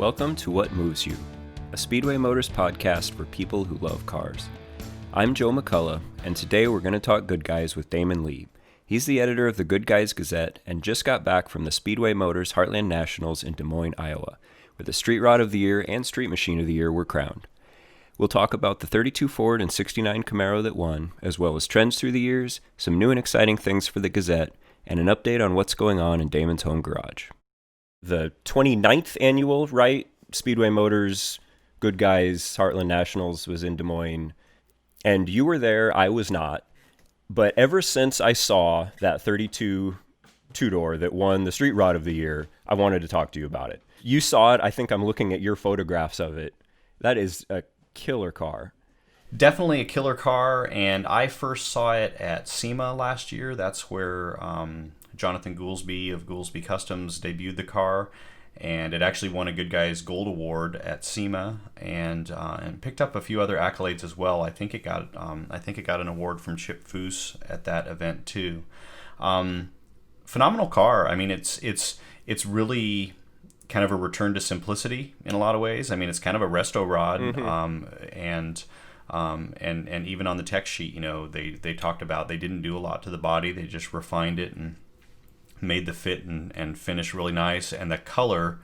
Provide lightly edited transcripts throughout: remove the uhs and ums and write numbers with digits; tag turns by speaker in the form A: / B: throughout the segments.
A: Welcome to What Moves You, a Speedway Motors podcast for people who love cars. I'm Joe McCollough, and today we're going to talk Goodguys with Damon Lee. He's the editor of the Goodguys Gazette and just got back from the Speedway Motors Heartland Nationals in Des Moines, Iowa, where the Street Rod of the Year and Street Machine of the Year were crowned. We'll talk about the 32 Ford and 69 Camaro that won, as well as trends through the years, some new and exciting things for the Gazette, and an update on what's going on in Damon's home garage. The 29th annual, right? Speedway Motors Goodguys Heartland Nationals was in Des Moines, and you were there, I was not. But ever since I saw that 32 two-door that won the Street Rod of the Year, I wanted to talk to you about it. You saw it. I think I'm looking at your photographs of it. That is a killer car.
B: Definitely a killer car, and I first saw it at SEMA last year. That's where Jonathan Goolsby of Goolsby Customs debuted the car, and it actually won a Goodguys Gold Award at SEMA, and picked up a few other accolades as well. I think it got an award from Chip Foose at that event too. Phenomenal car. I mean, it's really kind of a return to simplicity in a lot of ways. I mean, it's kind of a resto rod, and even on the tech sheet, you know, they talked about they didn't do a lot to the body. They just refined it and made the fit and finish really nice. And the color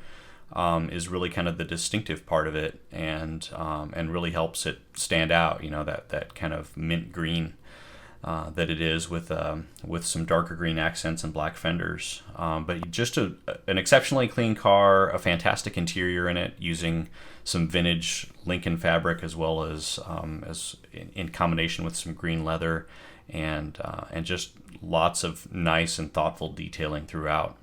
B: is really kind of the distinctive part of it, and really helps it stand out. You know, that kind of mint green that it is with some darker green accents and black fenders. But just an exceptionally clean car, a fantastic interior in it, using some vintage Lincoln fabric as well as in combination with some green leather, and just lots of nice and thoughtful detailing throughout.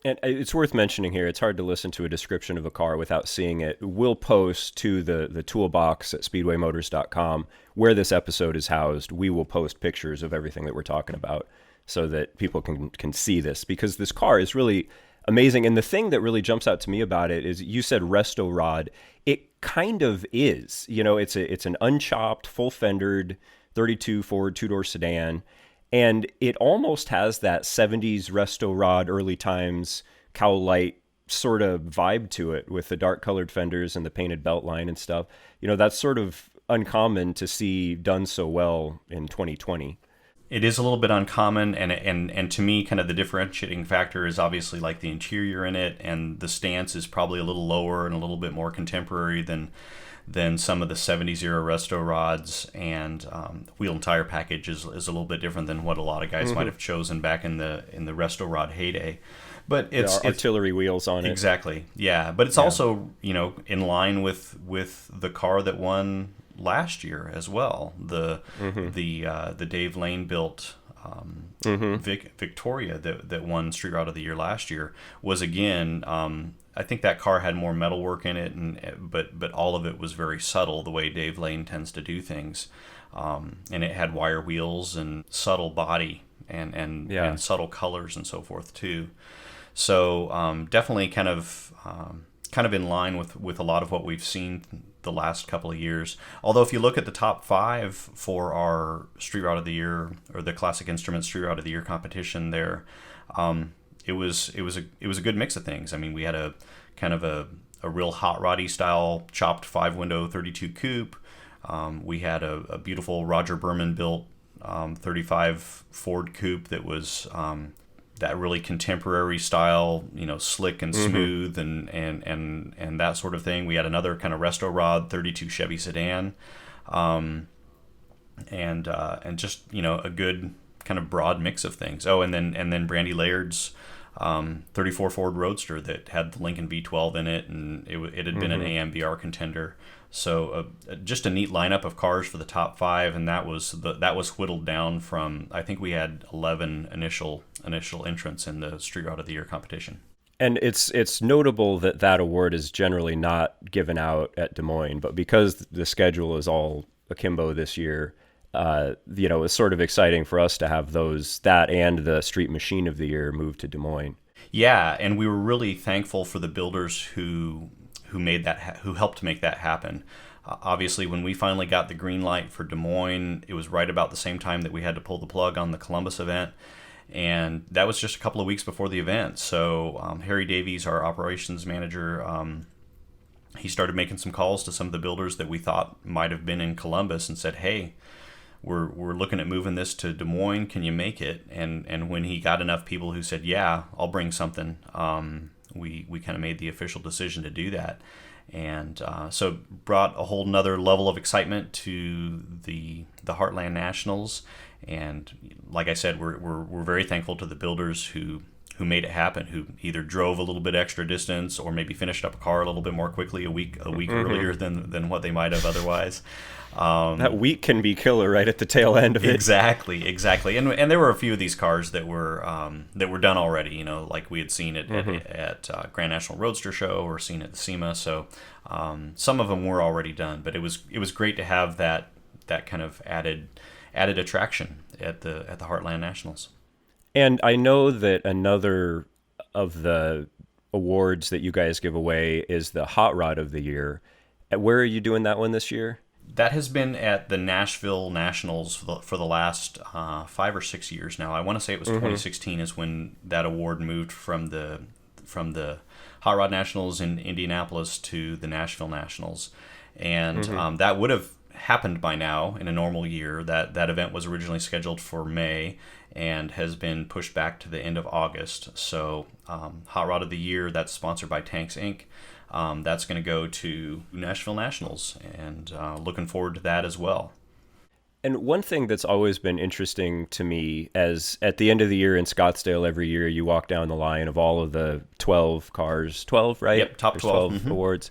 A: And it's worth mentioning here, it's hard to listen to a description of a car without seeing it. We'll post to the toolbox at speedwaymotors.com where this episode is housed. We will post pictures of everything that we're talking about so that people can see this, because this car is really amazing. And the thing that really jumps out to me about it is, you said resto rod. It kind of is. You know, it's an unchopped, full-fendered 32 Ford two-door sedan. And it almost has that 70s resto rod, early times, cowl light sort of vibe to it, with the dark colored fenders and the painted belt line and stuff. You know, that's sort of uncommon to see done so well in 2020.
B: It is a little bit uncommon, and to me, kind of the differentiating factor is obviously like the interior in it, and the stance is probably a little lower and a little bit more contemporary than some of the 70s era resto rods, and wheel and tire package is a little bit different than what a lot of guys might have chosen back in the resto rod heyday. But it's
A: artillery wheels on it.
B: Exactly, yeah. But it's also, you know, in line with the car that won last year as well. The Dave Lane built Victoria that won Street Rod of the Year last year was, again, I think that car had more metalwork in it, but all of it was very subtle, the way Dave Lane tends to do things, and it had wire wheels and subtle body and subtle colors and so forth too. So definitely kind of in line with a lot of what we've seen the last couple of years. Although if you look at the top 5 for our Street Rod of the Year, or the Classic Instruments Street Rod of the Year competition there, it was a good mix of things. I mean, we had a kind of a real hot roddy style chopped 5-window 32 coupe. We had a beautiful Roger Berman built 35 Ford coupe that was that really contemporary style, you know, slick and smooth and that sort of thing. We had another kind of resto rod 32 Chevy sedan, and just, you know, a good kind of broad mix of things. Oh, and then Brandy Laird's 34 Ford Roadster that had the Lincoln V12 in it, and it had been an AMBR contender. So just a neat lineup of cars for the top 5, and that was whittled down from, I think we had 11 initial entrants in the Street Rod of the Year competition.
A: And it's notable that award is generally not given out at Des Moines, but because the schedule is all akimbo this year, you know, it's sort of exciting for us to have that and the Street Machine of the Year move to Des Moines.
B: Yeah, and we were really thankful for the builders who helped make that happen. Obviously, when we finally got the green light for Des Moines, it was right about the same time that we had to pull the plug on the Columbus event. And that was just a couple of weeks before the event. So Harry Davies, our operations manager, he started making some calls to some of the builders that we thought might have been in Columbus and said, hey, we're looking at moving this to Des Moines. Can you make it? And when he got enough people who said, yeah, I'll bring something, we kind of made the official decision to do that. And so brought a whole nother level of excitement to the Heartland Nationals. And like I said, we're very thankful to the builders who made it happen, who either drove a little bit extra distance or maybe finished up a car a little bit more quickly a week earlier than what they might have otherwise.
A: That week can be killer right at the tail end of it.
B: Exactly. And there were a few of these cars that were done already, you know, like we had seen it at Grand National Roadster Show or seen at the SEMA. So some of them were already done, but it was great to have that kind of added attraction at the Heartland Nationals.
A: And I know that another of the awards that you guys give away is the Hot Rod of the Year. Where are you doing that one this year?
B: That has been at the Nashville Nationals for the last 5 or 6 years now. I want to say it was 2016 is when that award moved from the Hot Rod Nationals in Indianapolis to the Nashville Nationals. And that would have happened by now in a normal year. That event was originally scheduled for May and has been pushed back to the end of August. So Hot Rod of the Year, that's sponsored by Tanks Inc. That's going to go to Nashville Nationals, and looking forward to that as well.
A: And one thing that's always been interesting to me, as at the end of the year in Scottsdale every year, you walk down the line of all of the 12 cars, 12, right?
B: Yep, top 12
A: awards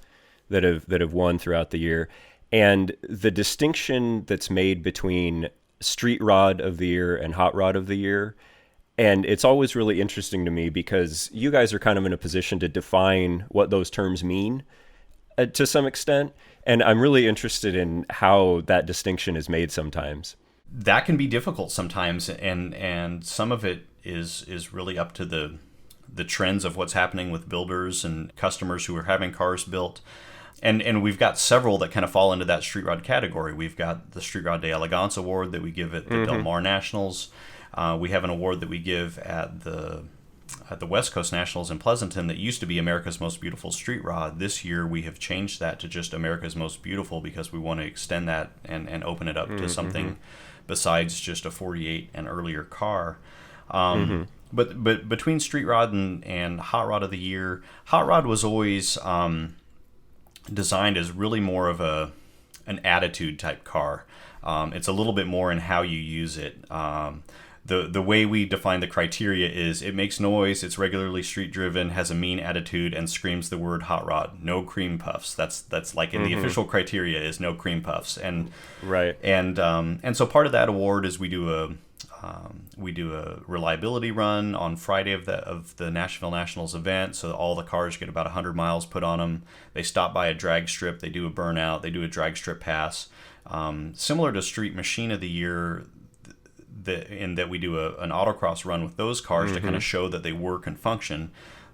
A: that have won throughout the year. And the distinction that's made between Street Rod of the Year and Hot Rod of the Year. And it's always really interesting to me because you guys are kind of in a position to define what those terms mean to some extent. And I'm really interested in how that distinction is made sometimes.
B: That can be difficult sometimes. And some of it is really up to the trends of what's happening with builders and customers who are having cars built. And we've got several that kind of fall into that street rod category. We've got the Street Rod de Elegance Award that we give at the Del Mar Nationals. We have an award that we give at the West Coast Nationals in Pleasanton that used to be America's Most Beautiful Street Rod. This year we have changed that to just America's Most Beautiful because we want to extend that and open it up to something besides just a 48 and earlier car. But between Street Rod and Hot Rod of the Year, Hot Rod was always designed as really more of an attitude type car. It's a little bit more in how you use it. The way we define the criteria is it makes noise, it's regularly street driven, has a mean attitude, and screams the word hot rod. No cream puffs. That's like in the official criteria is no cream puffs. And
A: right.
B: And so part of that award is we do a reliability run on Friday of the Nashville Nationals event. So all the cars get about 100 miles put on them. They stop by a drag strip. They do a burnout. They do a drag strip pass. Similar to Street Machine of the Year, in that we do an autocross run with those cars to kind of show that they work and function.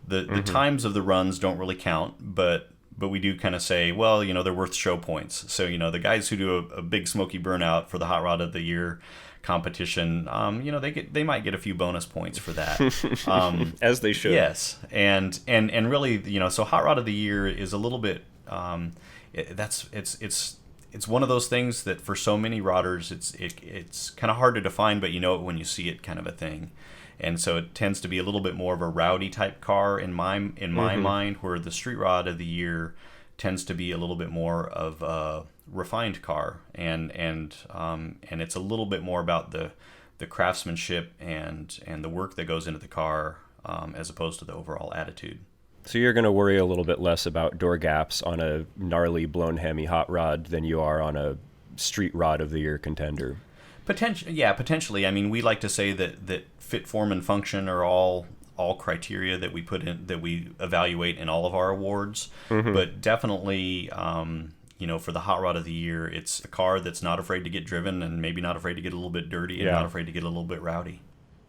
B: The times of the runs don't really count, but we do kind of say, well, you know, they're worth show points. So, you know, the guys who do a big smoky burnout for the Hot Rod of the Year competition, you know, they might get a few bonus points for that.
A: As they should.
B: Yes. And really, you know, so Hot Rod of the Year is a little bit, it's one of those things that for so many rodders, it's kind of hard to define, but you know it when you see it, kind of a thing. And so it tends to be a little bit more of a rowdy type car in my mind, where the Street Rod of the Year tends to be a little bit more of a refined car, and it's a little bit more about the craftsmanship and the work that goes into the car, as opposed to the overall attitude.
A: So you're going to worry a little bit less about door gaps on a gnarly blown Hemi hot rod than you are on a Street Rod of the Year contender.
B: Potentially. I mean, we like to say that fit, form, and function are all criteria that we put in, that we evaluate in all of our awards. But definitely, you know, for the Hot Rod of the Year, it's a car that's not afraid to get driven and maybe not afraid to get a little bit dirty and not afraid to get a little bit rowdy.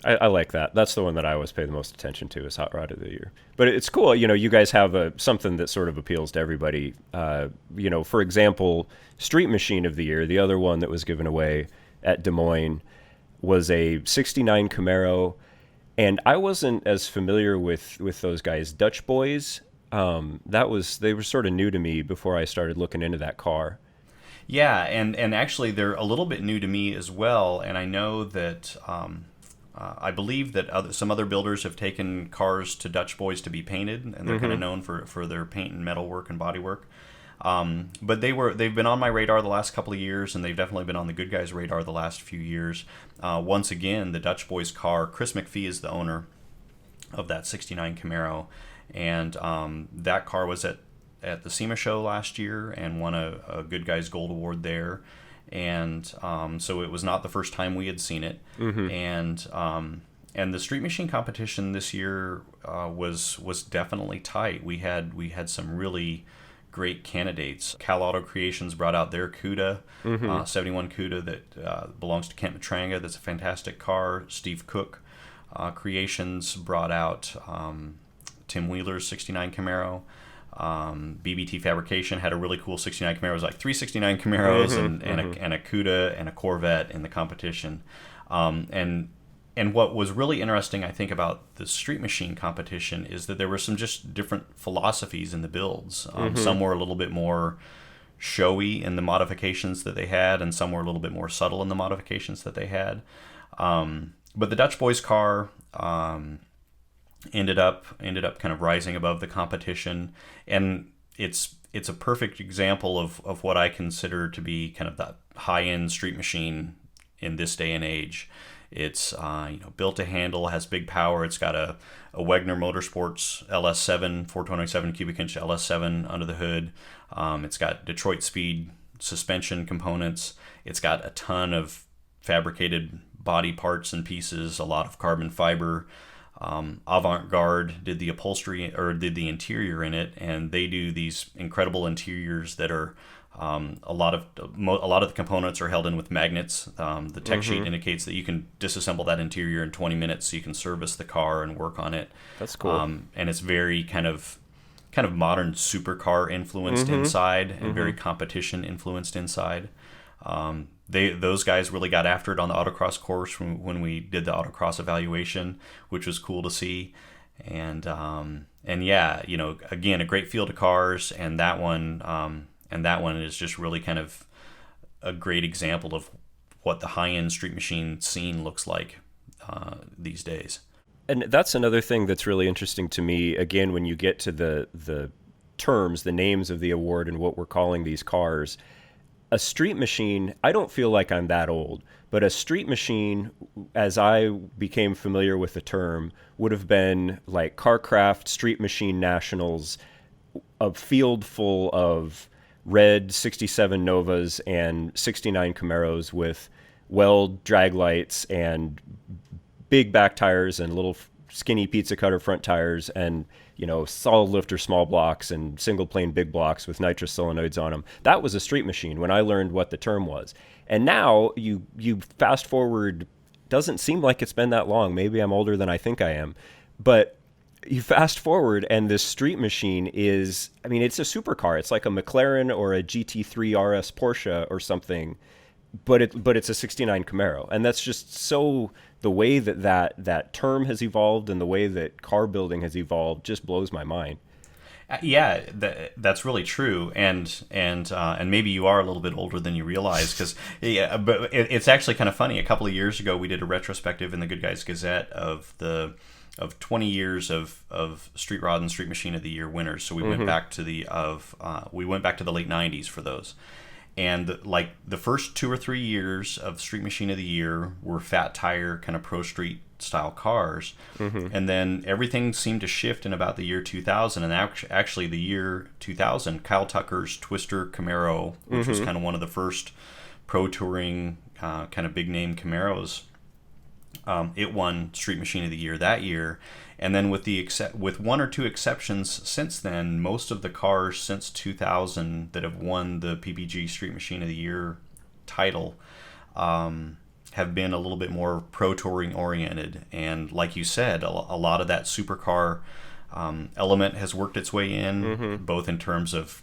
A: I like that. That's the one that I always pay the most attention to, is Hot Rod of the Year. But it's cool, you know, you guys have something that sort of appeals to everybody. You know, for example, Street Machine of the Year, the other one that was given away at Des Moines, was a 69 Camaro. And I wasn't as familiar with those guys, Dutch Boys. They were sort of new to me before I started looking into that car.
B: Yeah, and actually they're a little bit new to me as well. And I know that I believe that some other builders have taken cars to Dutch Boys to be painted, and they're kind of known for their paint and metal work and body work. But they've been on my radar the last couple of years, and they've definitely been on the Good Guys radar the last few years. Once again, the Dutch Boys car, Chris McPhee is the owner of that 69 Camaro, and that car was at the SEMA show last year and won a Good Guys Gold Award there. And so it was not the first time we had seen it. And the Street Machine competition this year was definitely tight. We had some really great candidates. Cal Auto Creations brought out their CUDA, 71 CUDA that belongs to Kent Matranga. That's a fantastic car. Steve Cook Creations brought out Tim Wheeler's 69 Camaro. BBT Fabrication had a really cool 69 Camaro. It was like 3 69 Camaros and a CUDA and a Corvette in the competition. And what was really interesting, I think, about the Street Machine competition is that there were some just different philosophies in the builds. Some were a little bit more showy in the modifications that they had, and some were a little bit more subtle in the modifications that they had. But the Dutch Boys car ended up kind of rising above the competition, and it's a perfect example of what I consider to be kind of that high-end Street Machine in this day and age. It's built to handle, has big power. It's got a Wegner Motorsports LS7 427 cubic inch LS7 under the hood. It's got Detroit Speed suspension components. It's got a ton of fabricated body parts and pieces, a lot of carbon fiber. Avant-Garde did the upholstery or did the interior in it, and they do these incredible interiors that are a lot of the components are held in with magnets. The tech sheet indicates that you can disassemble that interior in 20 minutes, so you can service the car and work on it.
A: That's cool.
B: And it's very kind of modern supercar influenced inside, and very competition influenced inside. Those guys really got after it on the autocross course when we did the autocross evaluation, which was cool to see. And yeah, again, a great field of cars, and that one is just really kind of a great example of what the high-end Street Machine scene looks like these days.
A: And that's another thing that's really interesting to me, again, when you get to the terms, the names of the award and what we're calling these cars. A Street Machine, I don't feel like I'm that old, but a Street Machine, as I became familiar with the term, would have been like Carcraft Street Machine Nationals, a field full of red 67 Novas and 69 Camaros with weld drag lights and big back tires and little skinny pizza cutter front tires and, solid lifter small blocks and single plane big blocks with nitrous solenoids on them. That was a Street Machine when I learned what the term was. And now you fast forward, doesn't seem like it's been that long. Maybe I'm older than I think I am. But you fast forward and this Street Machine is, it's a supercar. It's like a McLaren or a GT3 RS Porsche or something, but it's a 69 Camaro. And that's just so, the way that term has evolved and the way that car building has evolved just blows my mind.
B: Yeah, that's really true, and maybe you are a little bit older than you realize, because but it's actually kind of funny. A couple of years ago, we did a retrospective in the Goodguys Gazette of 20 years of Street Rod and Street Machine of the Year winners. So we went back to the late 90s for those. And like the first 2 or 3 years of Street Machine of the Year were fat tire kind of pro street style cars. And then everything seemed to shift in about the year 2000. And actually the year 2000, Kyle Tucker's Twister Camaro, which was kind of one of the first pro touring kind of big name Camaros, it won Street Machine of the Year that year. And then with one or two exceptions since then, most of the cars since 2000 that have won the PPG Street Machine of the Year title have been a little bit more pro touring oriented. And like you said, a lot of that supercar element has worked its way in, both in terms of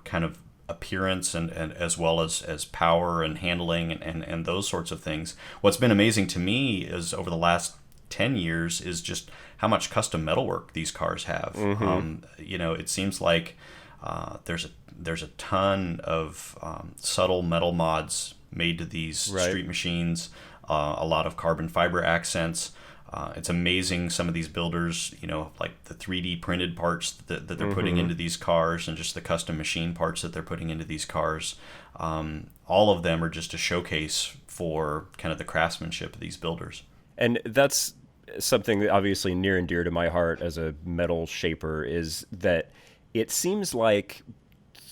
B: kind of appearance and as well as power and handling and those sorts of things. What's been amazing to me is over the last 10 years is just how much custom metalwork these cars have. It seems like there's a ton of subtle metal mods made to these street machines, a lot of carbon fiber accents. It's amazing, some of these builders, like the 3D printed parts that they're putting into these cars, and just the custom machine parts that they're putting into these cars. All of them are just a showcase for kind of the craftsmanship of these builders.
A: And that's something that obviously near and dear to my heart as a metal shaper, is that it seems like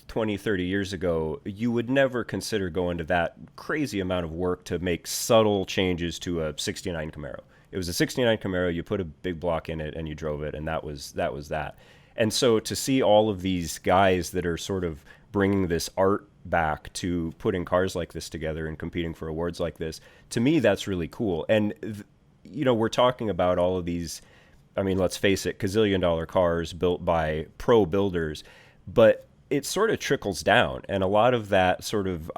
A: 20, 30 years ago, you would never consider going to that crazy amount of work to make subtle changes to a 69 Camaro. It was a 69 Camaro, you put a big block in it and you drove it, and that was that. And so to see all of these guys that are sort of bringing this art back to putting cars like this together and competing for awards like this, to me, that's really cool. And, we're talking about all of these, I mean, let's face it, gazillion-dollar cars built by pro builders, but it sort of trickles down, and a lot of that sort of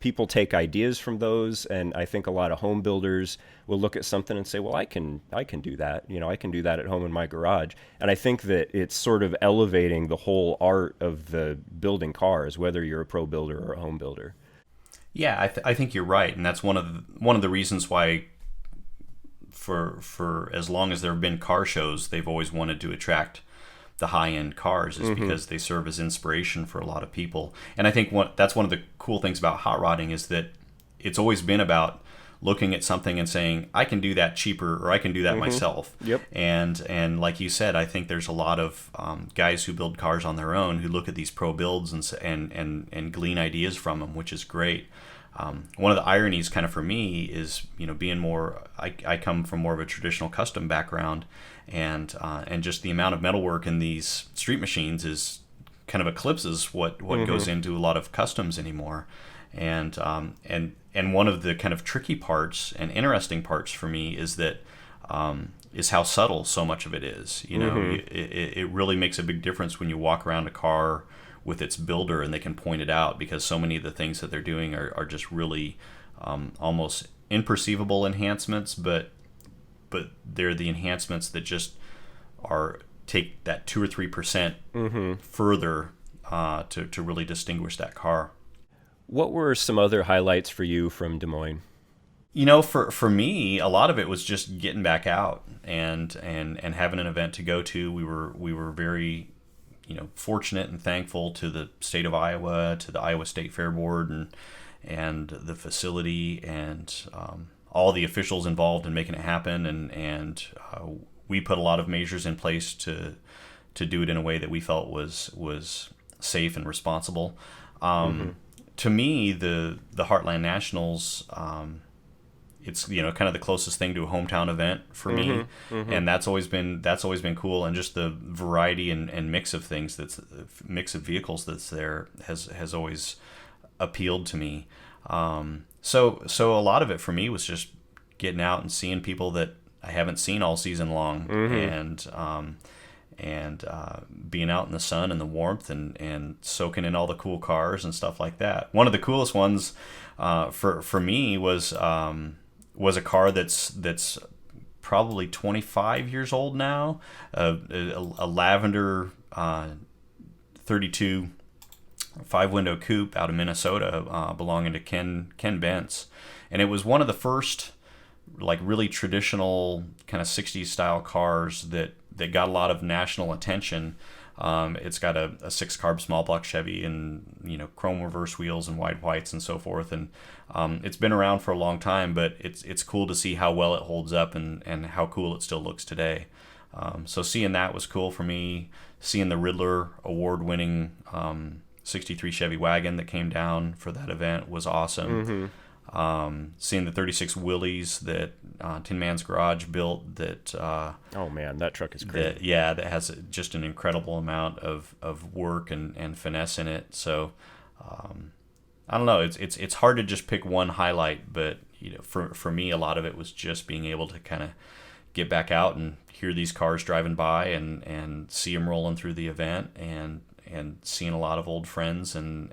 A: people take ideas from those, and I think a lot of home builders will look at something and say, well, I can do that. I can do that at home in my garage. And I think that it's sort of elevating the whole art of the building cars, whether you're a pro builder or a home builder.
B: Yeah, I think you're right, and that's one of the reasons why for as long as there have been car shows, they've always wanted to attract the high-end cars, is because they serve as inspiration for a lot of people. And I think that's one of the cool things about hot rodding, is that it's always been about looking at something and saying, I can do that cheaper, or I can do that myself.
A: Yep.
B: And like you said, I think there's a lot of guys who build cars on their own who look at these pro builds and glean ideas from them, which is great. One of the ironies kind of for me is, being more, I come from more of a traditional custom background, and just the amount of metalwork in these street machines is kind of eclipses what goes into a lot of customs anymore. And one of the kind of tricky parts and interesting parts for me is that is how subtle so much of it is. It really makes a big difference when you walk around a car with its builder and they can point it out, because so many of the things that they're doing are just really almost imperceivable enhancements, but they're the enhancements that just take that 2 or 3% further to really distinguish that car.
A: What were some other highlights for you from Des Moines?
B: For me, a lot of it was just getting back out and having an event to go to. We were very fortunate and thankful to the state of Iowa, to the Iowa State Fair Board, and the facility, and all the officials involved in making it happen. And we put a lot of measures in place to do it in a way that we felt was safe and responsible. To me, the Heartland Nationals, it's kind of the closest thing to a hometown event for me, and that's always been cool. And just the variety and mix of things, mix of vehicles that's there has always appealed to me. So a lot of it for me was just getting out and seeing people that I haven't seen all season long, and being out in the sun and the warmth, and soaking in all the cool cars and stuff like that. One of the coolest ones for me was a car that's probably 25 years old now, a lavender 32 5-window coupe out of Minnesota, belonging to Ken Bentz. And it was one of the first really traditional kind of 60s style cars that got a lot of national attention. It's got a 6-carb small block Chevy, and chrome reverse wheels and wide whites and so forth. And it's been around for a long time, but it's cool to see how well it holds up and how cool it still looks today. So seeing that was cool for me. Seeing the Riddler award-winning 63 Chevy wagon that came down for that event was awesome. Seeing the 36 Willys that Tin Man's Garage built, that
A: oh man, that truck is great.
B: That has just an incredible amount of work and finesse in it. So I don't know, it's hard to just pick one highlight, but for me, a lot of it was just being able to kind of get back out and hear these cars driving by and see them rolling through the event, and seeing a lot of old friends and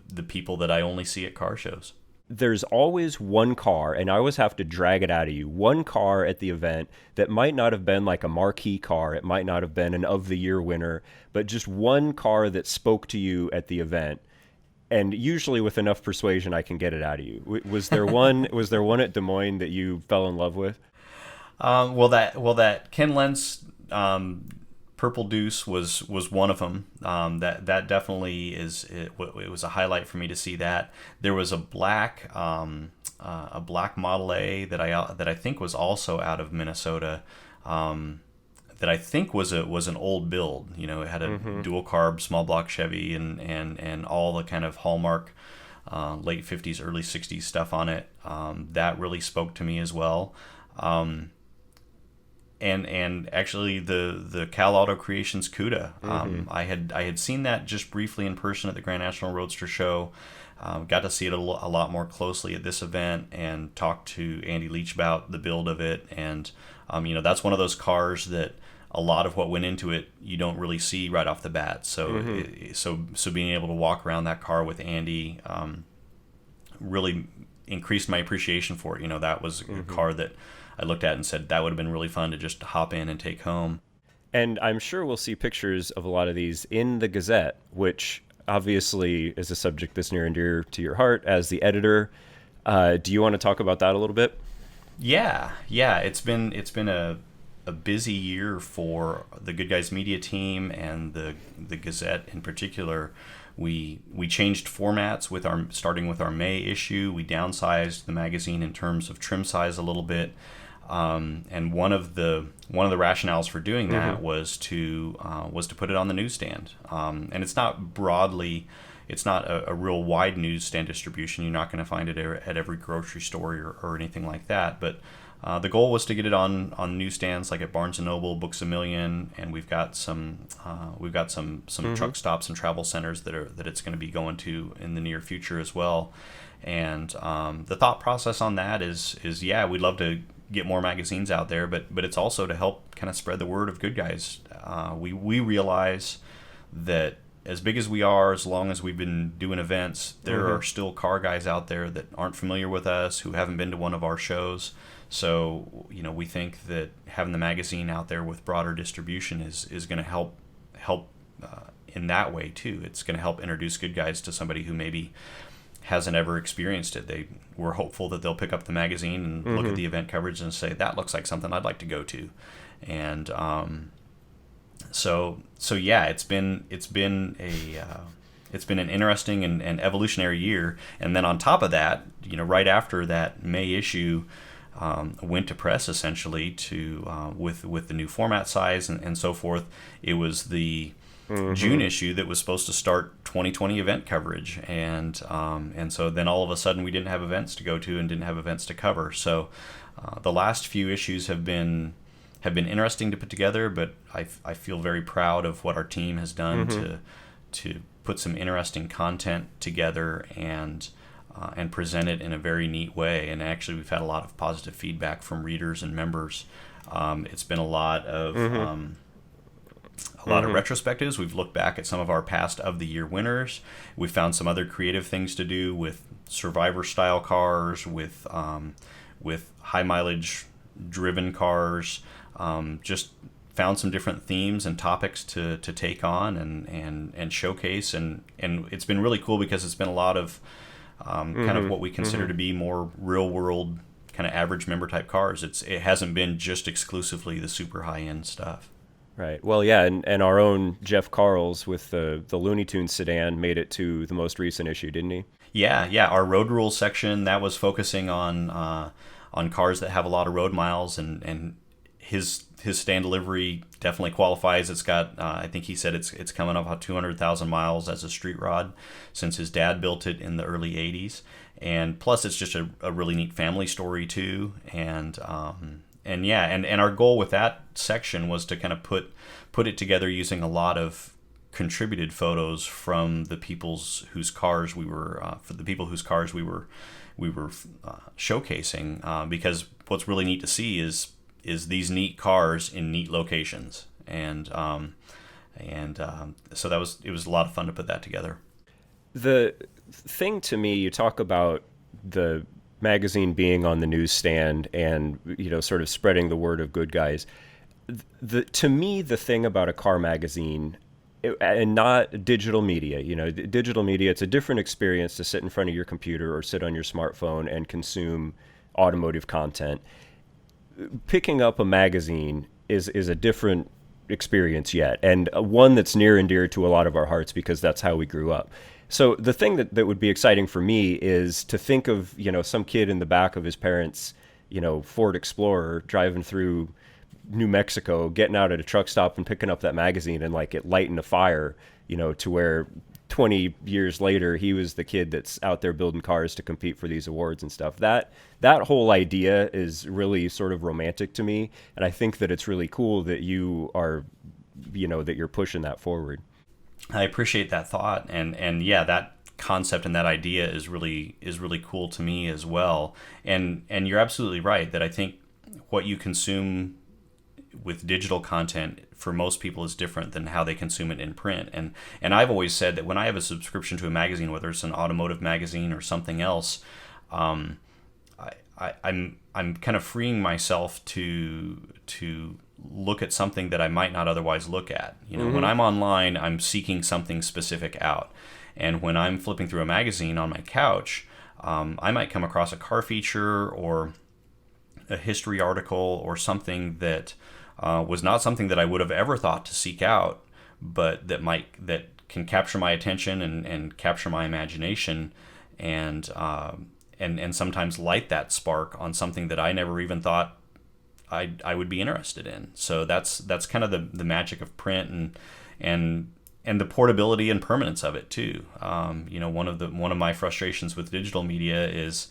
B: the people that I only see at car shows.
A: there's always one car, and I always have to drag it out of you, one car at the event that might not have been like a marquee car, it might not have been an of the year winner, but just one car that spoke to you at the event. And usually with enough persuasion, I can get it out of you. Was there one? Was there one at Des Moines that you fell in love with?
B: That Ken Lentz Purple Deuce was one of them. That definitely it was a highlight for me to see that. There was a black Model A that I think was also out of Minnesota. That I think was an old build. You know, it had a dual carb small block Chevy and all the kind of hallmark late 50s, early 60s stuff on it. That really spoke to me as well. And actually the Cal Auto Creations CUDA. I had seen that just briefly in person at the Grand National Roadster Show. Got to see it a lot more closely at this event and talked to Andy Leach about the build of it. And that's one of those cars that a lot of what went into it you don't really see right off the bat. So so being able to walk around that car with Andy really increased my appreciation for it. That was a car that I looked at and said that would have been really fun to just hop in and take home.
A: And I'm sure we'll see pictures of a lot of these in the Gazette, which obviously is a subject that's near and dear to your heart as the editor. Do you want to talk about that a little bit?
B: Yeah. It's been a busy year for the Goodguys media team and the Gazette in particular. We changed formats starting with our May issue. We downsized the magazine in terms of trim size a little bit. And one of the rationales for doing that was to put it on the newsstand. And it's not a real wide newsstand distribution. You're not going to find it at every grocery store or anything like that. But the goal was to get it on newsstands like at Barnes & Noble, Books A Million, and we've got some truck stops and travel centers that it's going to be going to in the near future as well. And the thought process on that is we'd love to get more magazines out there, but it's also to help kind of spread the word of Goodguys. We realize that as big as we are, as long as we've been doing events, there are still car guys out there that aren't familiar with us, who haven't been to one of our shows. So, we think that having the magazine out there with broader distribution is going to help in that way too. It's going to help introduce Goodguys to somebody who maybe hasn't ever experienced it. We're hopeful that they'll pick up the magazine and look at the event coverage and say, that looks like something I'd like to go to. And so yeah, it's been an interesting and evolutionary year. And then on top of that, right after that May issue went to press essentially with the new format size and so forth, it was the June issue that was supposed to start 2020 event coverage, and so then all of a sudden we didn't have events to go to and didn't have events to cover. So the last few issues have been interesting to put together, but I feel very proud of what our team has done to put some interesting content together and present it in a very neat way. And actually, we've had a lot of positive feedback from readers and members. It's been a lot of retrospectives. We've looked back at some of our past of the year winners. We found some other creative things to do with survivor style cars, with high mileage driven cars. Just found some different themes and topics to take on and showcase. And it's been really cool because it's been a lot of kind of what we consider to be more real world kind of average member type cars. It hasn't been just exclusively the super high end stuff.
A: Right. Well, yeah, and our own Jeff Carls with the Looney Tunes sedan made it to the most recent issue, didn't he?
B: Yeah. Our road rules section, that was focusing on cars that have a lot of road miles, and his stand delivery definitely qualifies. It's got I think he said it's coming up about 200,000 miles as a street rod since his dad built it in the early 80s, and plus it's just a really neat family story too. And our goal with that section was to kind of put it together using a lot of contributed photos from the whose cars we were showcasing, because what's really neat to see is these neat cars in neat locations, and so it was a lot of fun to put that together.
A: The thing to me, you talk about the magazine being on the newsstand and, sort of spreading the word of Good Guys. To me, the thing about a car magazine, and not digital media, digital media, it's a different experience to sit in front of your computer or sit on your smartphone and consume automotive content. Picking up a magazine is a different experience yet, and one that's near and dear to a lot of our hearts because that's how we grew up. So the thing that would be exciting for me is to think of, some kid in the back of his parents', Ford Explorer driving through New Mexico, getting out at a truck stop and picking up that magazine and like it lighting a fire, to where 20 years later he was the kid that's out there building cars to compete for these awards and stuff. That whole idea is really sort of romantic to me, and I think that it's really cool that you are, that you're pushing that forward.
B: I appreciate that thought, and yeah, that concept and that idea is really cool to me as well. And you're absolutely right that I think what you consume with digital content for most people is different than how they consume it in print. And I've always said that when I have a subscription to a magazine, whether it's an automotive magazine or something else, I'm kind of freeing myself to look at something that I might not otherwise look at. When I'm online, I'm seeking something specific out. And when I'm flipping through a magazine on my couch, I might come across a car feature or a history article or something that was not something that I would have ever thought to seek out, but that can capture my attention and capture my imagination, and sometimes light that spark on something that I never even thought I would be interested in. So that's kind of the magic of print and the portability and permanence of it too. One of my frustrations with digital media is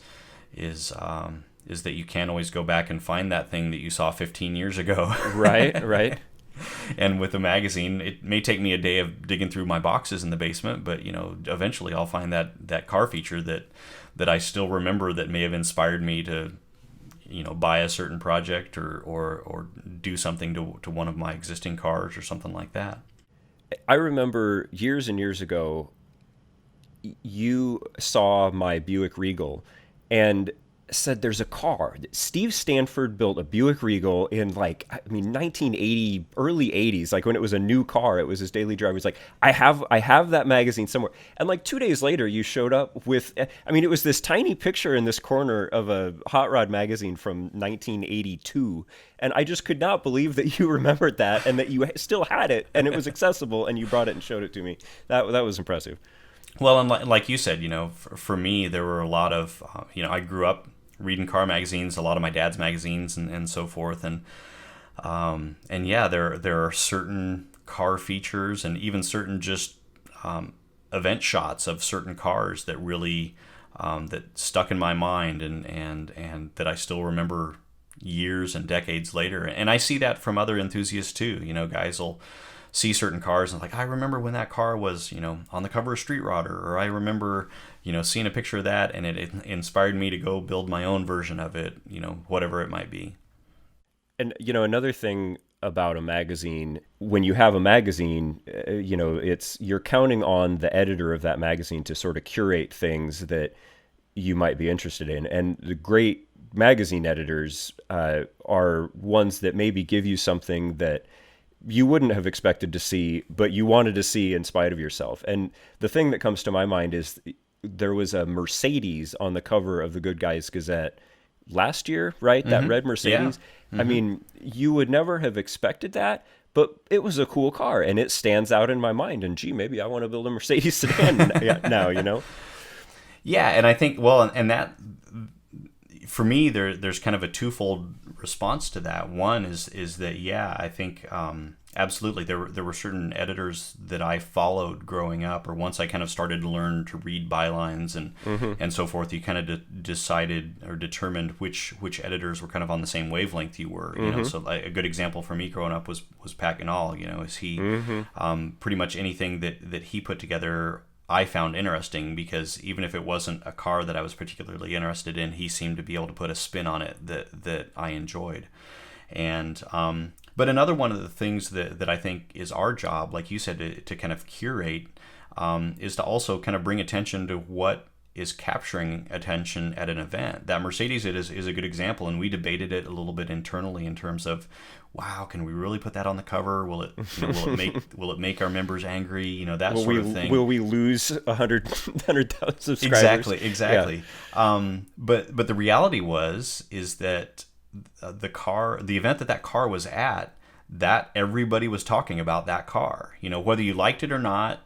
B: that you can't always go back and find that thing that you saw 15 years ago. Right. And with a magazine, it may take me a day of digging through my boxes in the basement, but eventually I'll find that car feature that I still remember, that may have inspired me to buy a certain project or do something to one of my existing cars or something like that.
A: I remember years and years ago, you saw my Buick Regal and said there's a car. Steve Stanford built a Buick Regal in 1980, early 80s, like when it was a new car. It was his daily driver. He's like, I have that magazine somewhere. And like 2 days later, you showed up with, it was this tiny picture in this corner of a hot rod magazine from 1982. And I just could not believe that you remembered that and that you still had it and it was accessible and you brought it and showed it to me. That was impressive.
B: Well, and like you said, for me, there were a lot of, I grew up reading car magazines, a lot of my dad's magazines and so forth. And yeah, there are certain car features and even certain just event shots of certain cars that really, that stuck in my mind and that I still remember years and decades later. And I see that from other enthusiasts too. Guys will see certain cars and I remember when that car was, on the cover of Street Rodder, or I remember, seeing a picture of that and it inspired me to go build my own version of it, whatever it might be.
A: And, another thing about a magazine, when you have a magazine, you're counting on the editor of that magazine to sort of curate things that you might be interested in. And the great magazine editors are ones that maybe give you something that you wouldn't have expected to see, but you wanted to see in spite of yourself. And the thing that comes to my mind is there was a Mercedes on the cover of the Goodguys Gazette last year, right? Mm-hmm. That red Mercedes. Yeah. Mm-hmm. You would never have expected that, but it was a cool car and it stands out in my mind. And gee, maybe I want to build a Mercedes sedan now,
B: Yeah, and I think, and that, for me, there's kind of a twofold response to that. One is that, yeah, I think absolutely there were certain editors that I followed growing up, or once I kind of started to learn to read bylines and so forth, you kind of decided or determined which editors were kind of on the same wavelength you were. So a good example for me growing up was Pat Ganal. Is he pretty much anything that he put together I found interesting, because even if it wasn't a car that I was particularly interested in, he seemed to be able to put a spin on it that I enjoyed. And but another one of the things that I think is our job, like you said, to kind of curate, is to also kind of bring attention to what is capturing attention at an event. That Mercedes is a good example, and we debated it a little bit internally in terms of, wow, can we really put that on the cover? Will it make our members angry? You know, that sort of thing.
A: Will we lose 100,000 subscribers?
B: Exactly. Yeah. But the reality is that the event that car was at, that everybody was talking about that car. You know, whether you liked it or not,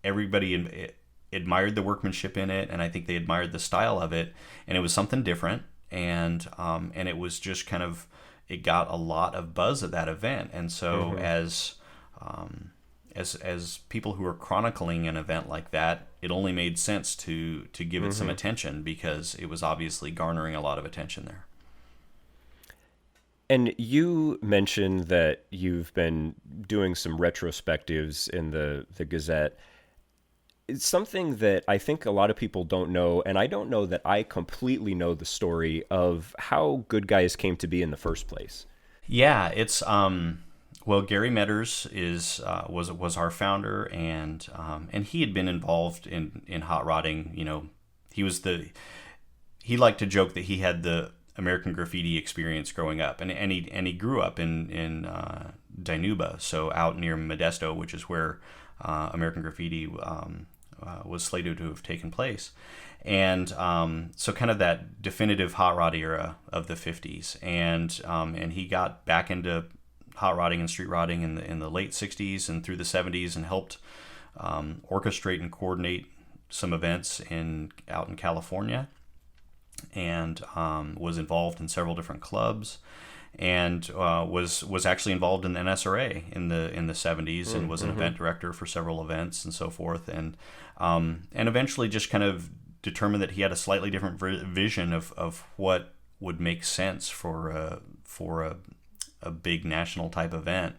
B: everybody admired the workmanship in it, and I think they admired the style of it, and it was something different, and it was just kind of, it got a lot of buzz at that event. And so as people who are chronicling an event like that, it only made sense to give it some attention, because it was obviously garnering a lot of attention there.
A: And you mentioned that you've been doing some retrospectives in the Gazette. It's something that I think a lot of people don't know, and I don't know that I completely know the story of how Goodguys came to be in the first place.
B: Yeah, it's well, Gary Metters was our founder, and he had been involved in hot rodding. You know, he liked to joke that he had the American graffiti experience growing up, and he grew up in Dinuba, so out near Modesto, which is where American graffiti was slated to have taken place. And so kind of that definitive hot rod era of the 50s, and he got back into hot rodding and street rodding in the late 60s and through the 70s, and helped orchestrate and coordinate some events out in California, and was involved in several different clubs, and was actually involved in the NSRA in the 70s, and was an event director for several events and so forth, and eventually just kind of determined that he had a slightly different vision of what would make sense for a big national type event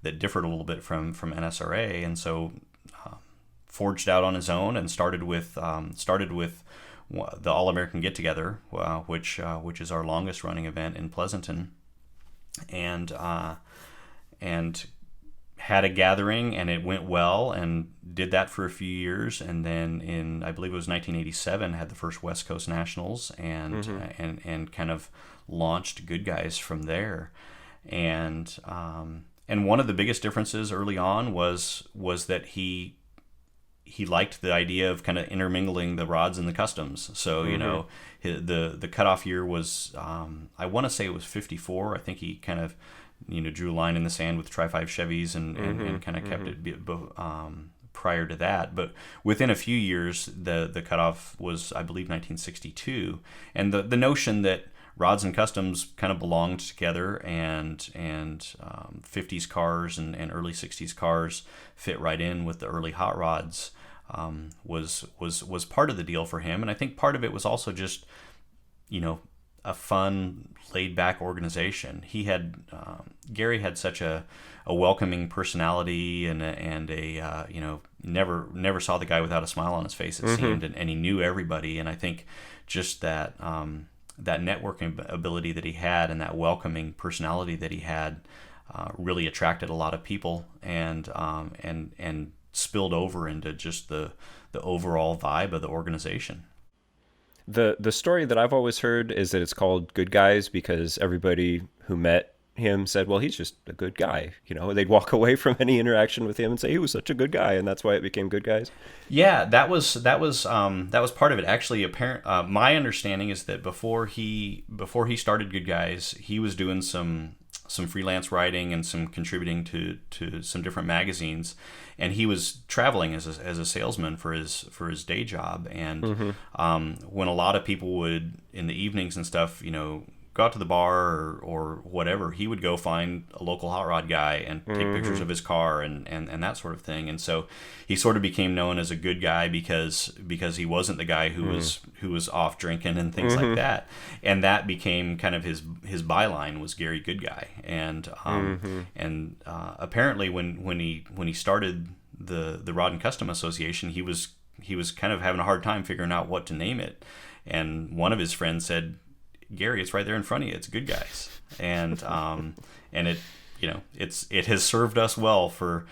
B: that differed a little bit from NSRA, and so forged out on his own and started with the All American Get Together, which is our longest running event in Pleasanton, and had a gathering, and it went well, and did that for a few years, and then in, I believe it was 1987, had the first West Coast Nationals, and kind of launched Goodguys from there, and one of the biggest differences early on was that he liked the idea of kind of intermingling the rods and the customs. So, you know, the cutoff year was, I want to say it was 54. I think he kind of, you know, drew a line in the sand with Tri-5 Chevys and kind of kept it prior to that. But within a few years, the cutoff was, I believe, 1962. And the notion that rods and customs kind of belonged together, and 50s cars and early 60s cars fit right in with the early hot rods, was part of the deal for him. And I think part of it was also just, you know, a fun, laid-back organization. Gary had such a welcoming personality, and a you know, never saw the guy without a smile on his face, it seemed, and he knew everybody. And I think just that that networking ability that he had, and that welcoming personality that he had, really attracted a lot of people, and spilled over into just the overall vibe of the organization.
A: The story that I've always heard is that it's called Goodguys because everybody who met him said, well, he's just a good guy. You know, they'd walk away from any interaction with him and say he was such a good guy, and that's why it became Goodguys. Yeah,
B: that was part of it. Actually, my understanding is that before he started Goodguys, he was doing some freelance writing and some contributing to some different magazines, and he was traveling as a salesman for his day job. And when a lot of people would, in the evenings and stuff, you know, go out to the bar or whatever, he would go find a local hot rod guy and take pictures of his car and that sort of thing. And so he sort of became known as a good guy because he wasn't the guy who was off drinking and things like that. And that became kind of his byline, was Gary Good Guy. And apparently when he started the Rod and Custom Association, he was kind of having a hard time figuring out what to name it. And one of his friends said, Gary, it's right there in front of you. It's Goodguys, and it, you know, it has served us well for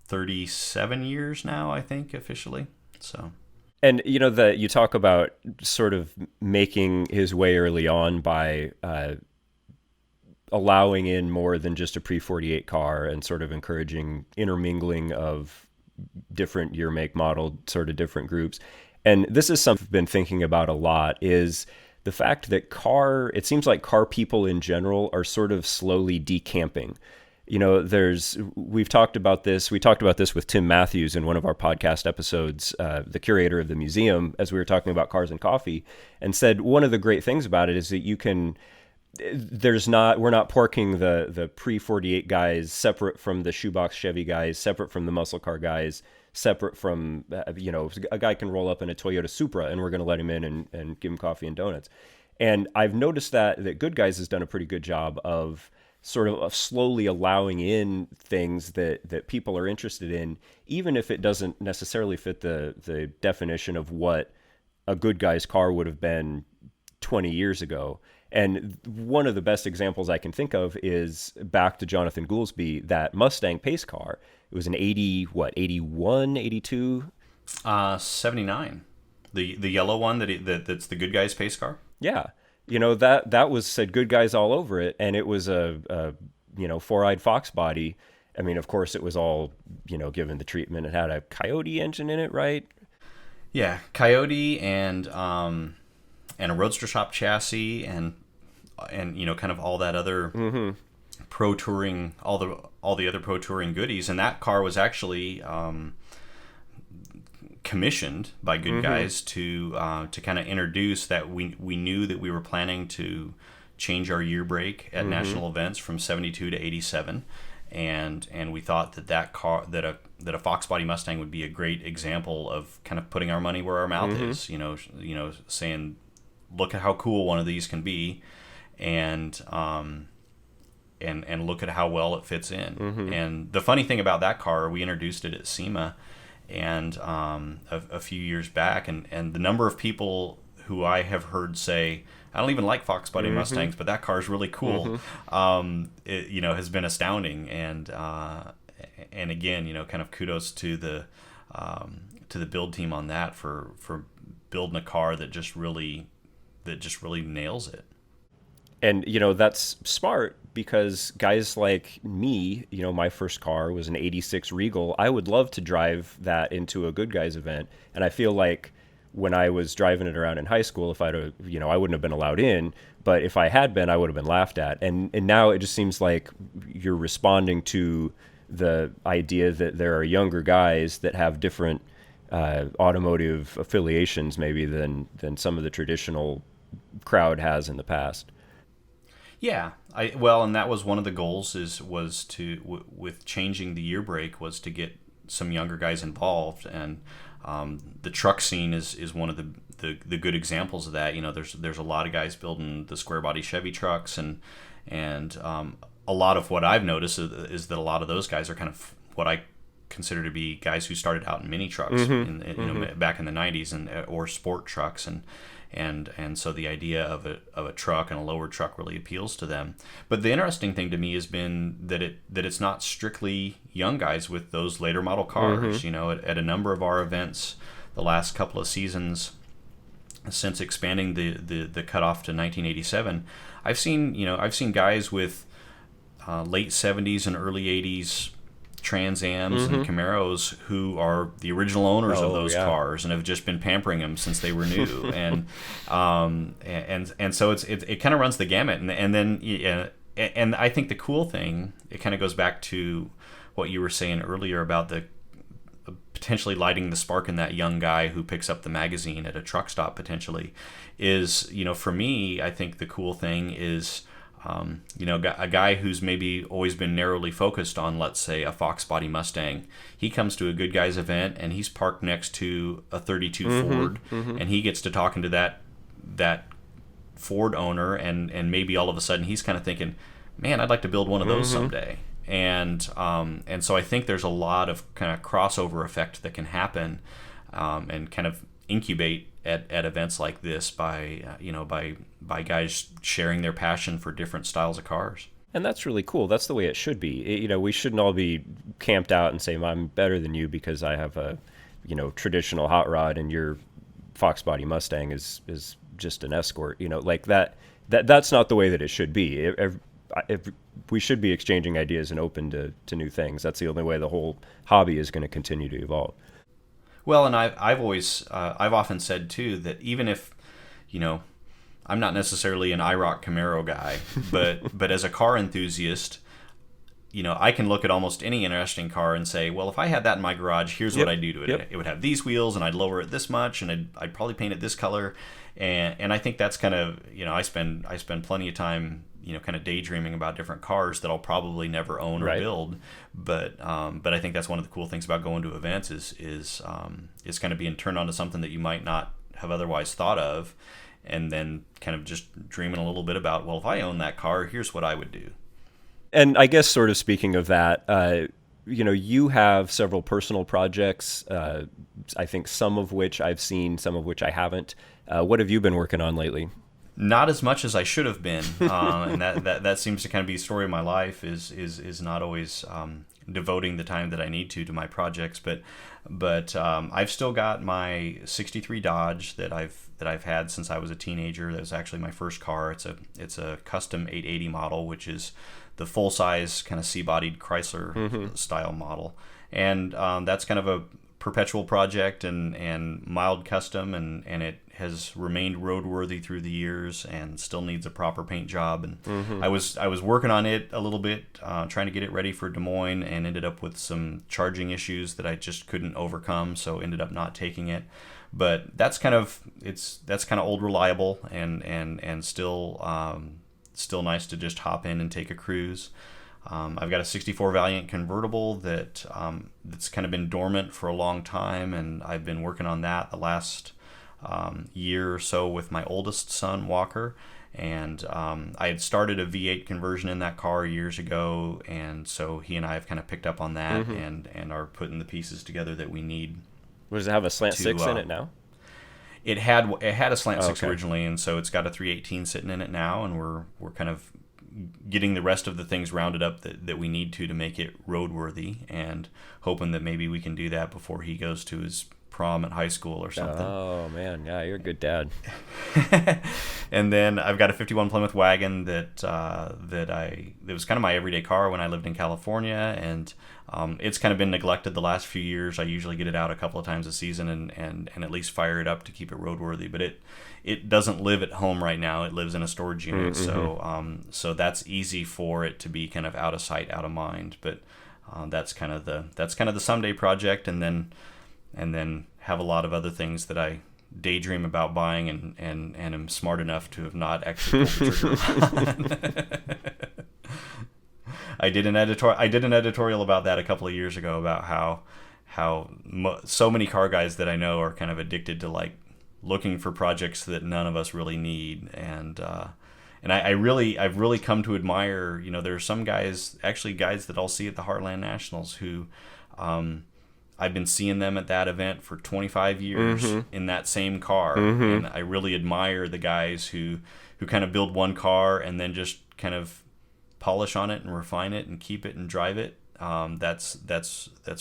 B: 37 years now, I think, officially. So
A: And that you talk about sort of making his way early on by allowing in more than just a pre-48 car and sort of encouraging intermingling of different year, make, model, sort of different groups. And this is something I've been thinking about a lot, is the fact that it seems like car people in general are sort of slowly decamping. We've talked about this. We talked about this with Tim Matthews in one of our podcast episodes, the curator of the museum, as we were talking about cars and coffee, and said one of the great things about it is that we're not porking the pre-48 guys separate from the shoebox Chevy guys, separate from the muscle car guys, separate from, a guy can roll up in a Toyota Supra and we're going to let him in and give him coffee and donuts. And I've noticed that Goodguys has done a pretty good job of sort of slowly allowing in things that people are interested in, even if it doesn't necessarily fit the definition of what a Goodguys car would have been 20 years ago. And one of the best examples I can think of is back to Jonathan Goolsby, that Mustang pace car. It was an 81, 82?
B: 79. The yellow one that's the Goodguys pace car?
A: Yeah. That was said Goodguys all over it, and it was a four-eyed fox body. I mean, of course, it was all, given the treatment. It had a Coyote engine in it, right?
B: Yeah, Coyote and a Roadster Shop chassis and kind of all that other pro touring, all the other pro touring goodies. And that car was actually commissioned by Goodguys to kind of introduce that we knew that we were planning to change our year break at national events from 72 to 87, and we thought that car that a Fox body Mustang would be a great example of kind of putting our money where our mouth is, saying, look at how cool one of these can be, and look at how well it fits in. And the funny thing about that car, we introduced it at SEMA and a few years back, and the number of people who I have heard say, I don't even like Fox body Mustangs, but that car is really cool, has been astounding. And again, kind of kudos to the build team on that for building a car that just really nails it.
A: And, that's smart, because guys like me, my first car was an 86 Regal. I would love to drive that into a Goodguys event. And I feel like when I was driving it around in high school, if I wouldn't have been allowed in, but if I had been, I would have been laughed at. And now it just seems like you're responding to the idea that there are younger guys that have different automotive affiliations maybe than some of the traditional crowd has in the past.
B: Yeah, and that was one of the goals with changing the year break was to get some younger guys involved, and the truck scene is one of the good examples of that. There's a lot of guys building the square body Chevy trucks, and a lot of what I've noticed is that a lot of those guys are kind of what I consider to be guys who started out in mini trucks back in the 90s or sport trucks, and so the idea of a truck and a lowered truck really appeals to them. But the interesting thing to me has been that it's not strictly young guys with those later model cars. At a number of our events the last couple of seasons, since expanding the cutoff to 1987, I've seen guys with late 70s and early 80s Trans Ams and Camaros who are the original owners of those cars and have just been pampering them since they were new, and so it kind of runs the gamut, and then and I think the cool thing, it kind of goes back to what you were saying earlier about the potentially lighting the spark in that young guy who picks up the magazine at a truck stop potentially, is for me, I think the cool thing is a guy who's maybe always been narrowly focused on, let's say, a Fox body Mustang. He comes to a Goodguys event and he's parked next to a 32 Ford, and he gets to talking to that Ford owner, and maybe all of a sudden he's kind of thinking, man, I'd like to build one of those someday. And so I think there's a lot of kind of crossover effect that can happen, and kind of incubate at events like this by guys sharing their passion for different styles of cars.
A: And that's really cool. That's the way it should be. We shouldn't all be camped out and say, I'm better than you because I have a traditional hot rod and you're Fox body Mustang is just an escort. Like that's not the way that it should be. If we should be exchanging ideas and open to new things. That's the only way the whole hobby is going to continue to evolve.
B: Well, and I've often said too that even if, I'm not necessarily an IROC Camaro guy, but as a car enthusiast, I can look at almost any interesting car and say, well, if I had that in my garage, here's what I'd do to it. It would have these wheels, and I'd lower it this much, and I'd probably paint it this color. And I think that's kind of, I spend plenty of time, kind of daydreaming about different cars that I'll probably never own or build. But I think that's one of the cool things about going to events is kind of being turned on to something that you might not have otherwise thought of, and then kind of just dreaming a little bit about, well, if I own that car, here's what I would do.
A: And I guess sort of speaking of that, you have several personal projects, I think some of which I've seen, some of which I haven't. What have you been working on lately?
B: Not as much as I should have been, and that seems to kind of be the story of my life. Is not always devoting the time that I need to my projects, but I've still got my '63 Dodge that I've had since I was a teenager. That was actually my first car. It's a custom 880 model, which is the full size kind of C-bodied Chrysler style model, and that's kind of a perpetual project and mild custom, and it has remained roadworthy through the years and still needs a proper paint job. And I was working on it a little bit, trying to get it ready for Des Moines, and ended up with some charging issues that I just couldn't overcome, so ended up not taking it. But that's kind of old reliable and still nice to just hop in and take a cruise. I've got a '64 Valiant convertible that's kind of been dormant for a long time, and I've been working on that the last year or so with my oldest son, Walker. And I had started a V8 conversion in that car years ago, and so he and I have kind of picked up on that and are putting the pieces together that we need.
A: Does it have a slant six in it now?
B: It had a slant six originally, and so it's got a 318 sitting in it now, and we're kind of getting the rest of the things rounded up that we need to make it roadworthy, and hoping that maybe we can do that before he goes to his prom at high school or something.
A: Oh man, yeah, you're a good dad.
B: And then I've got a '51 Plymouth wagon that was kind of my everyday car when I lived in California, and it's kind of been neglected the last few years. I usually get it out a couple of times a season and at least fire it up to keep it roadworthy, but it doesn't live at home right now. It lives in a storage unit, so that's easy for it to be kind of out of sight, out of mind. But that's kind of the someday project, and then have a lot of other things that I daydream about buying and am smart enough to have not actually pulled the trigger on. I did an editorial about that a couple of years ago about how so many car guys that I know are kind of addicted to like looking for projects that none of us really need, and I've really come to admire. There are some guys that I'll see at the Heartland Nationals who I've been seeing them at that event for 25 years in that same car, and I really admire the guys who kind of build one car and then just kind of polish on it and refine it and keep it and drive it. That's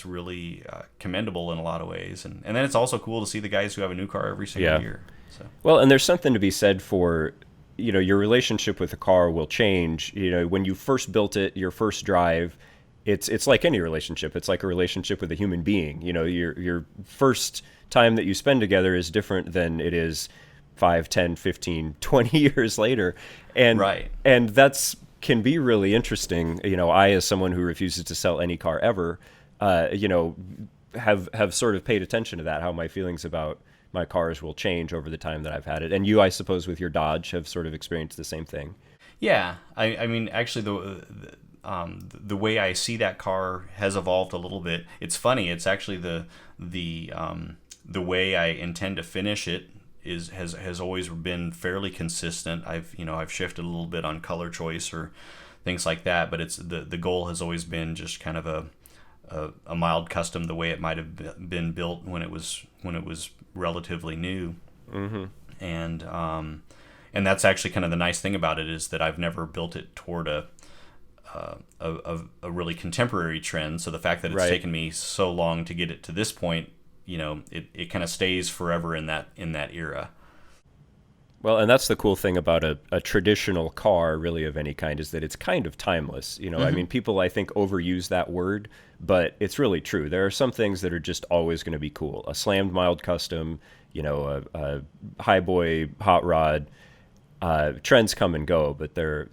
B: really commendable in a lot of ways, and then it's also cool to see the guys who have a new car every single year. So.
A: Well, and there's something to be said for, your relationship with the car will change. When you first built it, your first drive, it's like any relationship. It's like a relationship with a human being. Your first time that you spend together is different than it is 5, 10, 15, 20 years later. And that's can be really interesting. I, as someone who refuses to sell any car ever, have sort of paid attention to that, how my feelings about my cars will change over the time that I've had it. And you, I suppose, with your Dodge have sort of experienced the same thing. Yeah.
B: I mean, actually, the way I see that car has evolved a little bit. It's funny. It's actually the way I intend to finish it has always been fairly consistent. I've shifted a little bit on color choice or things like that, but it's the goal has always been just kind of a mild custom, the way it might have been built when it was relatively new. And that's actually kind of the nice thing about it, is that I've never built it toward a really contemporary trend. So the fact that it's taken me so long to get it to this point, it kind of stays forever in that era.
A: Well, and that's the cool thing about a traditional car, really, of any kind, is that it's kind of timeless. I mean, people, I think, overuse that word, but it's really true. There are some things that are just always going to be cool. A slammed mild custom, a highboy hot rod. Trends come and go, but there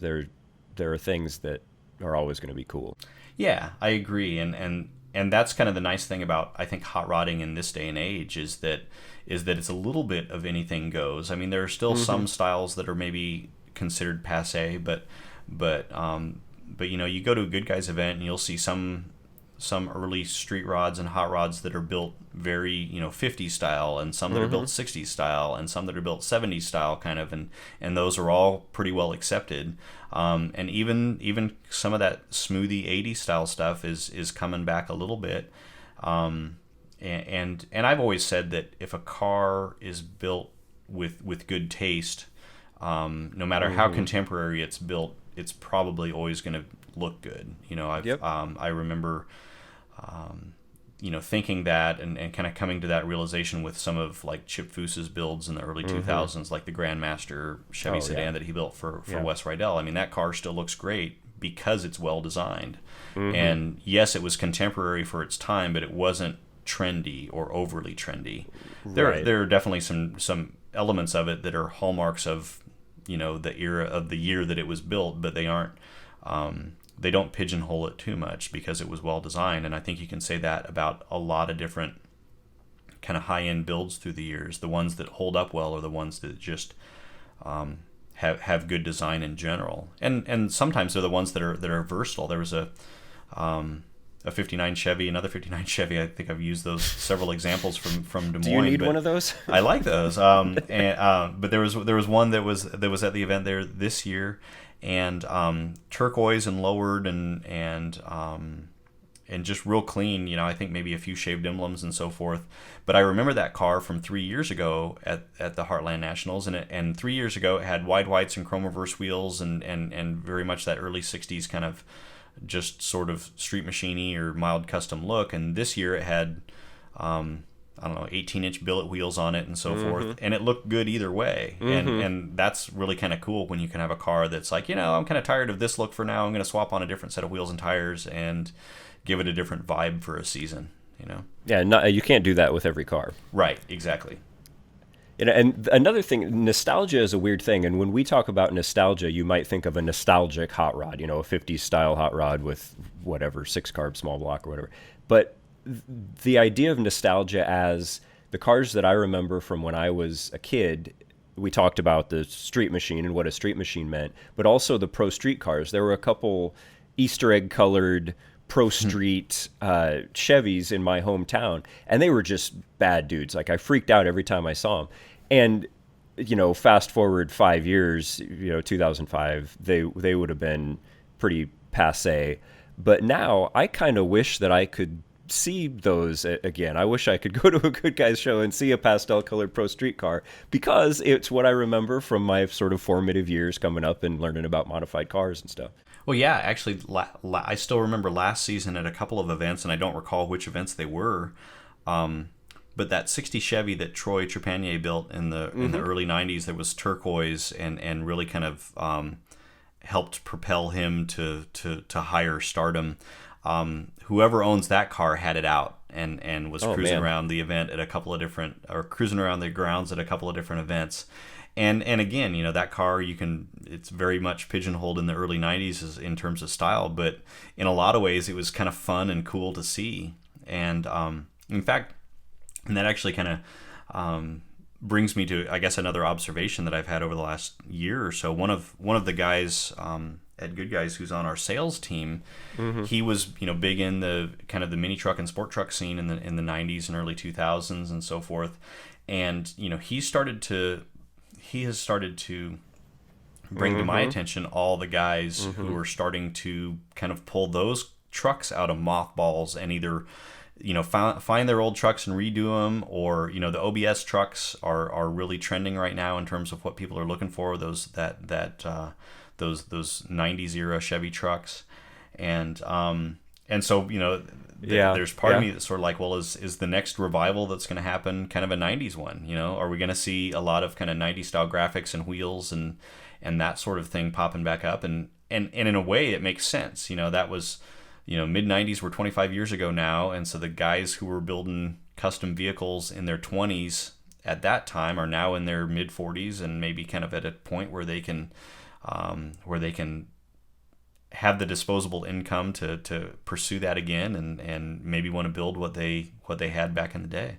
A: are things that are always going to be cool.
B: Yeah, I agree, and that's kind of the nice thing about, I think, hot rodding in this day and age is that it's a little bit of anything goes. I mean, there are still some styles that are maybe considered passé, but you go to a Goodguys event and you'll see some early street rods and hot rods that are built very 50s style, and some that are built 60s style, and some that are built 70s style kind of, and those are all pretty well accepted. And even some of that smoothie 80s style stuff is coming back a little bit. And I've always said that if a car is built with good taste, no matter how contemporary it's built, it's probably always going to look good. I remember, thinking that and kind of coming to that realization with some of like Chip Foose's builds in the early 2000s, like the Grandmaster Chevy sedan that he built for Wes Rydell. I mean, that car still looks great because it's well designed. And yes, it was contemporary for its time, but it wasn't trendy or overly trendy. There are definitely some elements of it that are hallmarks of the era of the year that it was built, but they aren't they don't pigeonhole it too much because it was well designed. And I think you can say that about a lot of different kind of high-end builds through the years. The ones that hold up well are the ones that just have good design in general, and sometimes they're the ones that are versatile. There was a 59 Chevy, another 59 Chevy. I think I've used those several examples from Des Moines.
A: Do you need one of those?
B: I like those. But there was one that was at the event there this year, and turquoise and lowered and just real clean. I think maybe a few shaved emblems and so forth. But I remember that car from 3 years ago at the Heartland Nationals, and 3 years ago it had wide whites and chrome reverse wheels and very much that early 60s kind of just sort of street machiney or mild custom look. And this year it had 18-inch billet wheels on it and so forth, and it looked good either way. And that's really kind of cool when you can have a car that's like, I'm kind of tired of this look for now, I'm going to swap on a different set of wheels and tires and give it a different vibe for a season.
A: Yeah, you can't do that with every car.
B: Right, exactly.
A: And another thing, nostalgia is a weird thing. And when we talk about nostalgia, you might think of a nostalgic hot rod, a 50s style hot rod with whatever, 6-carb small block or whatever. But the idea of nostalgia as the cars that I remember from when I was a kid, we talked about the street machine and what a street machine meant, but also the pro street cars. There were a couple Easter egg colored pro street Chevys in my hometown, and they were just bad dudes. Like, I freaked out every time I saw them. And fast forward 5 years, 2005, they would have been pretty passé. But now I kind of wish that I could see those again. I wish I could go to a Goodguys show and see a pastel colored pro street car, because it's what I remember from my sort of formative years coming up and learning about modified cars and stuff.
B: Well, yeah, actually, I still remember last season at a couple of events, and I don't recall which events they were, but that 60 Chevy that Troy Trepanier built in the early 90s, that was turquoise and really kind of helped propel him to higher stardom. Whoever owns that car had it out and was cruising around the event at a couple of different, or cruising around the grounds at a couple of different events. And again, that car, it's very much pigeonholed in the early 90s in terms of style, but in a lot of ways it was kind of fun and cool to see. And in fact, and that actually kind of brings me to, I guess, another observation that I've had over the last year or so. One of the guys at Goodguys who's on our sales team, he was big in the kind of the mini truck and sport truck scene in the 90s and early 2000s and so forth. And he has started to bring to my attention all the guys who are starting to kind of pull those trucks out of mothballs and either find their old trucks and redo them, or the OBS trucks are really trending right now in terms of what people are looking for, those 90s era Chevy trucks. And And so, there's part of me that's sort of like, well, is the next revival that's going to happen kind of a 90s one? Are we going to see a lot of kind of 90s style graphics and wheels and that sort of thing popping back up? And in a way, it makes sense. That was, mid 90s were 25 years ago now. And so the guys who were building custom vehicles in their 20s at that time are now in their mid 40s and maybe kind of at a point where they can have the disposable income to pursue that again and maybe want to build what they had back in the day.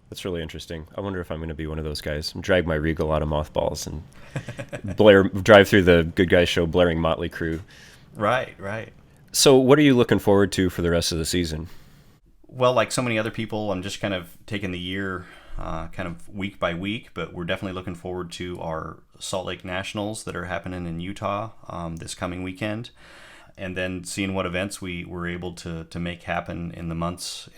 A: That's really interesting. I wonder if I'm going to be one of those guys. Drag my Regal out of mothballs and drive through the Good Guys show blaring Motley Crue.
B: Right.
A: So what are you looking forward to for the rest of the season?
B: Well, like so many other people, I'm just kind of taking the year kind of week by week, but we're definitely looking forward to our Salt Lake Nationals that are happening in Utah this coming weekend, and then seeing what events we were able to make happen in the months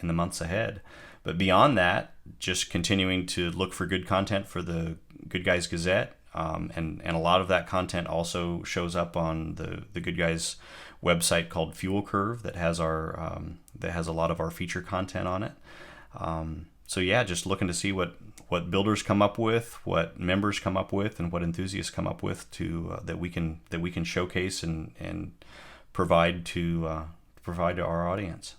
B: ahead. But beyond that, just continuing to look for good content for the Goodguys Gazette, and a lot of that content also shows up on the Goodguys website called Fuel Curve that has a lot of our feature content on it. So yeah, just looking to see what builders come up with, what members come up with, and what enthusiasts come up with to that we can showcase and provide to our audience.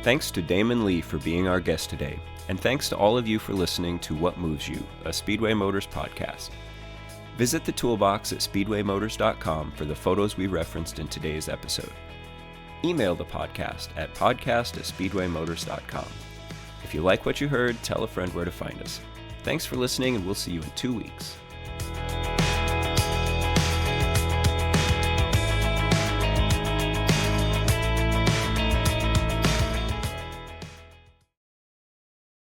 A: Thanks to Damon Lee for being our guest today, and thanks to all of you for listening to What Moves You, a Speedway Motors podcast. Visit the toolbox at speedwaymotors.com for the photos we referenced in today's episode. Email the podcast at podcast@speedwaymotors.com. If you like what you heard, tell a friend where to find us. Thanks for listening, and we'll see you in 2 weeks.